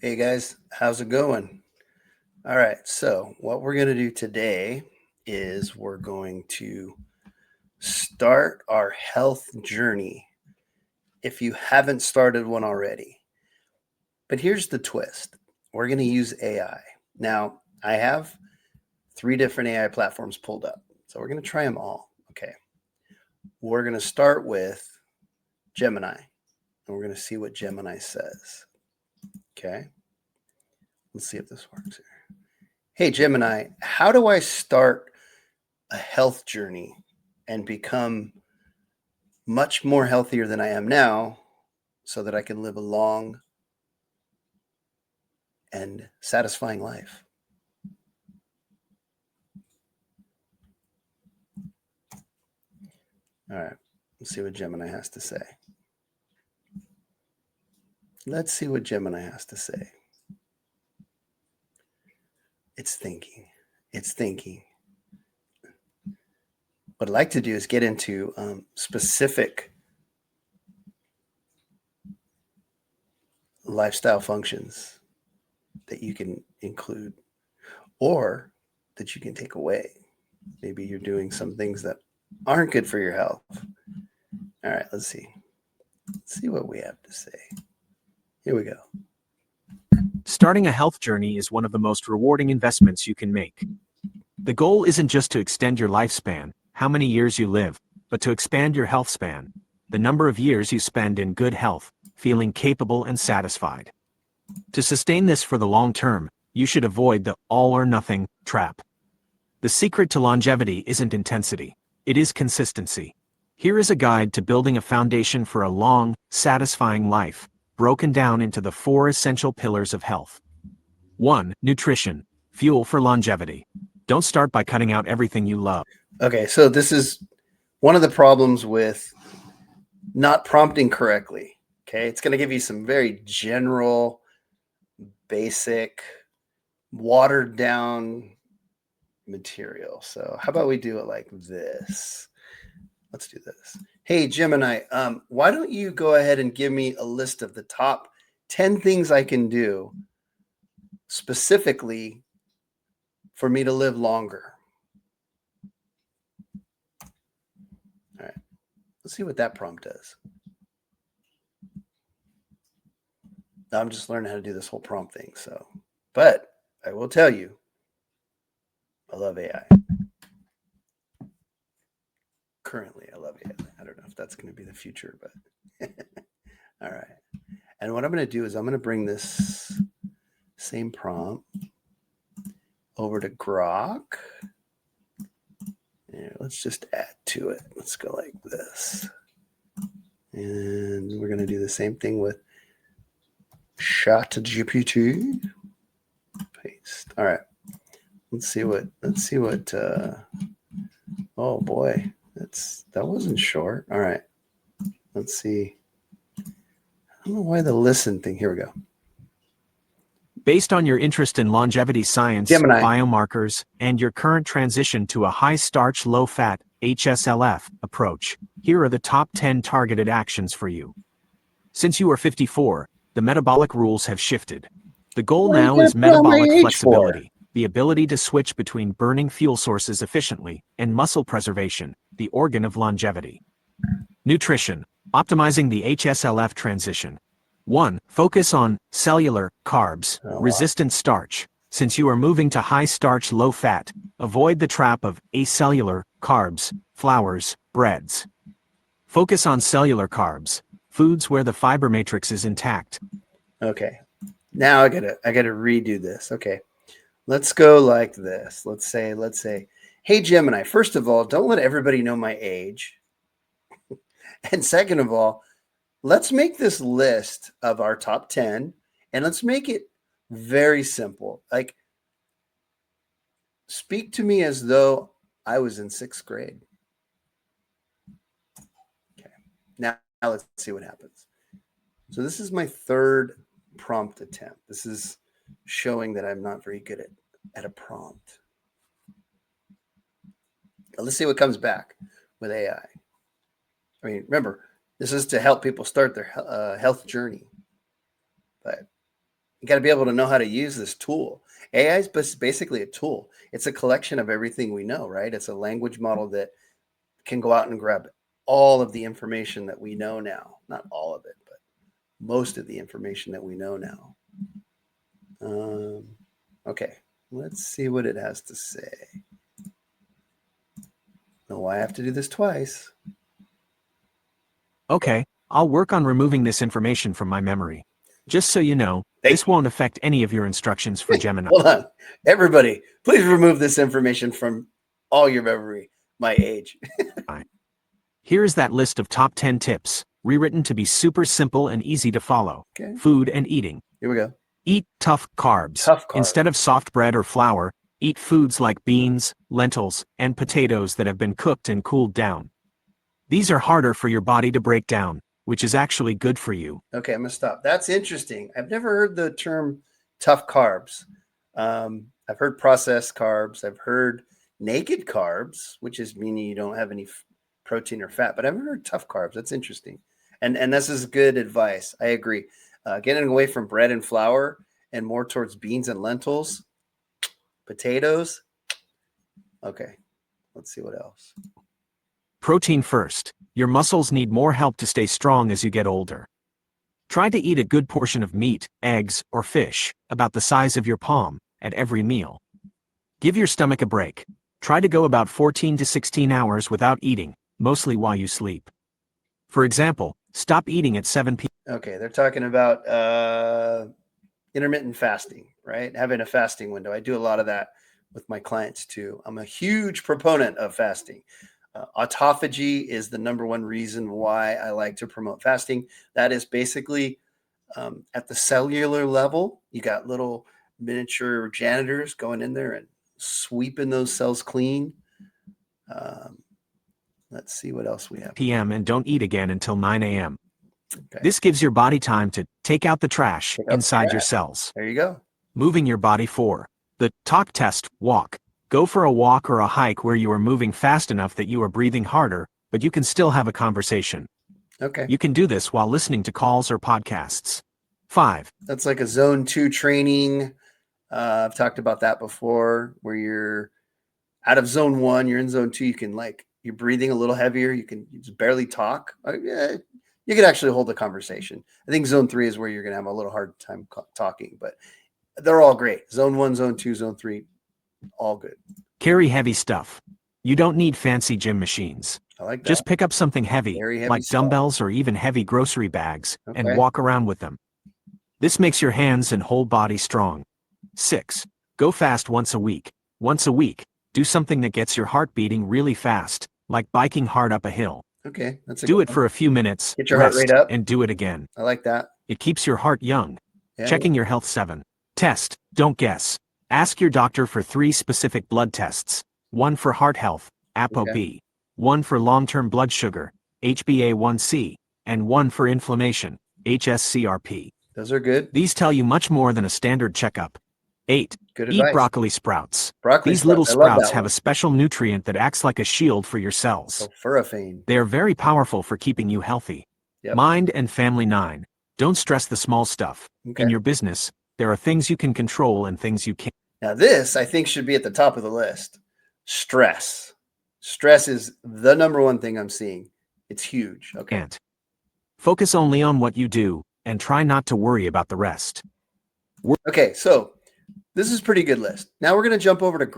Hey guys, how's it going? All right, so what we're going to do today is we're going to start our health journey if you haven't started one already. But here's the twist, we're going to use AI. Now, I have three different AI platforms pulled up, so we're going to try them all. Okay, we're going to start with Gemini, and we're going to see what Gemini says. Okay, let's see if this works here. Hey, Gemini, how do I start a health journey and become much more healthier than I am now so that I can live a long and satisfying life? All right, let's see what Gemini has to say. Let's see what Gemini has to say. It's thinking. It's thinking. What I'd like to do is get into specific lifestyle functions that you can include or that you can take away. Maybe you're doing some things that aren't good for your health. All right, let's see. Let's see what we have to say. Here we go. Starting a health journey is one of the most rewarding investments you can make. The goal isn't just to extend your lifespan, how many years you live, but to expand your health span, the number of years you spend in good health, feeling capable and satisfied. To sustain this for the long term, you should avoid the all-or-nothing trap. The secret to longevity isn't intensity, it is consistency. Here is a guide to building a foundation for a long, satisfying life, broken down into the 4 essential pillars of health. 1. Nutrition, fuel for longevity. Don't start by cutting out everything you love. Okay, so this is one of the problems with not prompting correctly. Okay, it's going to give you some very general, basic, watered down material. So, how about we do it like this? Let's do this. Hey, Gemini, why don't you go ahead and give me a list of the top 10 things I can do specifically for me to live longer? All right, let's see what that prompt does. I'm just learning how to do this whole prompt thing. So, but I will tell you, I love AI. Currently, I love AI. I don't know if that's going to be the future, but all right. And what I'm going to do is I'm going to bring this same prompt over to Grok. And let's just add to it. Let's go like this. And we're going to do the same thing with ChatGPT. Paste. All right. Let's see what oh boy. That wasn't short. All right. Let's see. I don't know why the listen thing. Here we go. Based on your interest in longevity science, Gemini. biomarkers, and your current transition to a high-starch, low-fat (HSLF) approach, here are the top 10 targeted actions for you. Since you are 54, the metabolic rules have shifted. The goal now is metabolic flexibility, the ability to switch between burning fuel sources efficiently, and muscle preservation, the organ of longevity. Nutrition, optimizing the HSLF transition. 1. Focus on cellular carbs, resistant starch. Since you are moving to high-starch, low-fat, avoid the trap of acellular carbs, flours, breads. Focus on cellular carbs, foods where the fiber matrix is intact. Okay. Now I gotta redo this. Okay. Let's go like this. Let's say, hey Gemini, first of all, don't let everybody know my age. And second of all, let's make this list of our top 10 and let's make it very simple. Like, speak to me as though I was in 6th grade. Okay. Now let's see what happens. So this is my third prompt attempt. This is showing that I'm not very good at a prompt. Now let's see what comes back with AI. I mean, remember, this is to help people start their health journey. But You got to be able to know how to use this tool. AI is basically a tool. It's a collection of everything we know, right? It's a language model that can go out and grab all of the information that we know now. Not all of it, but most of the information that we know now. Okay, let's see what it has to say. No, I have to do this twice. Okay, I'll work on removing this information from my memory. Just so you know, this won't affect any of your instructions for Gemini. Hold on. Everybody, please remove this information from all your memory. My age. Here is that list of top 10 tips, rewritten to be super simple and easy to follow. Okay. Food and eating. Here we go. Eat tough carbs. Tough carbs. Instead of soft bread or flour, eat foods like beans, lentils, and potatoes that have been cooked and cooled down. These are harder for your body to break down, which is actually good for you. Okay, I'm going to stop. That's interesting. I've never heard the term tough carbs. I've heard processed carbs. I've heard naked carbs, which is meaning you don't have any protein or fat, but I've never heard tough carbs. That's interesting. And this is good advice. I agree. Getting away from bread and flour and more towards beans and lentils, potatoes. Okay, let's see what else. Protein first. Your muscles need more help to stay strong as you get older. Try to eat a good portion of meat, eggs, or fish, about the size of your palm, at every meal. Give your stomach a break. Try to go about 14 to 16 hours without eating, mostly while you sleep. For example, stop eating at 7 p.m. Okay, they're talking about intermittent fasting, right? Having a fasting window. I do a lot of that with my clients too. I'm a huge proponent of fasting. Autophagy is the number one reason why I like to promote fasting. That is basically at the cellular level. You got little miniature janitors going in there and sweeping those cells clean. Let's see what else we have. p.m. and don't eat again until 9 a.m. Okay. This gives your body time to take out the trash inside your cells. There you go. Moving your body for the talk test, walk. Go for a walk or a hike where you are moving fast enough that you are breathing harder, but you can still have a conversation. Okay. You can do this while listening to calls or podcasts. 5. That's like a zone 2 training. I've talked about that before, where you're out of zone 1, you're in zone 2. You can you're breathing a little heavier. You just barely talk. You can actually hold a conversation. I think zone 3 is where you're going to have a little hard time talking, but they're all great. Zone 1, zone 2, zone 3, all good. Carry heavy stuff. You don't need fancy gym machines. I like that. Just pick up something heavy like stuff. dumbbells or even heavy grocery bags, and walk around with them. This makes your hands and whole body strong. 6. Go fast once a week. Once a week, do something that gets your heart beating really fast, like biking hard up a hill. Okay, that's do it for a few minutes, get your heart rate up, and do it again. I like that. It keeps your heart young. Yeah. Checking your health. 7. Test, don't guess. Ask your doctor for 3 specific blood tests. 1 for heart health, ApoB. 1 for long-term blood sugar, HbA1c, and 1 for inflammation, HSCRP. Those are good. These tell you much more than a standard checkup. 8. Good Eat advice. broccoli sprouts. Broccoli These little sprouts sprouts have a special nutrient that acts like a shield for your cells. Sulforaphane. They are very powerful for keeping you healthy. Yep. Mind and family. 9. Don't stress the small stuff. In your business, there are things you can control and things you can't. Now this, I think, should be at the top of the list. Stress. Stress is the number one thing I'm seeing. It's huge. Okay. Focus only on what you do and try not to worry about the rest. Okay, so this is a pretty good list. Now we're going to jump over to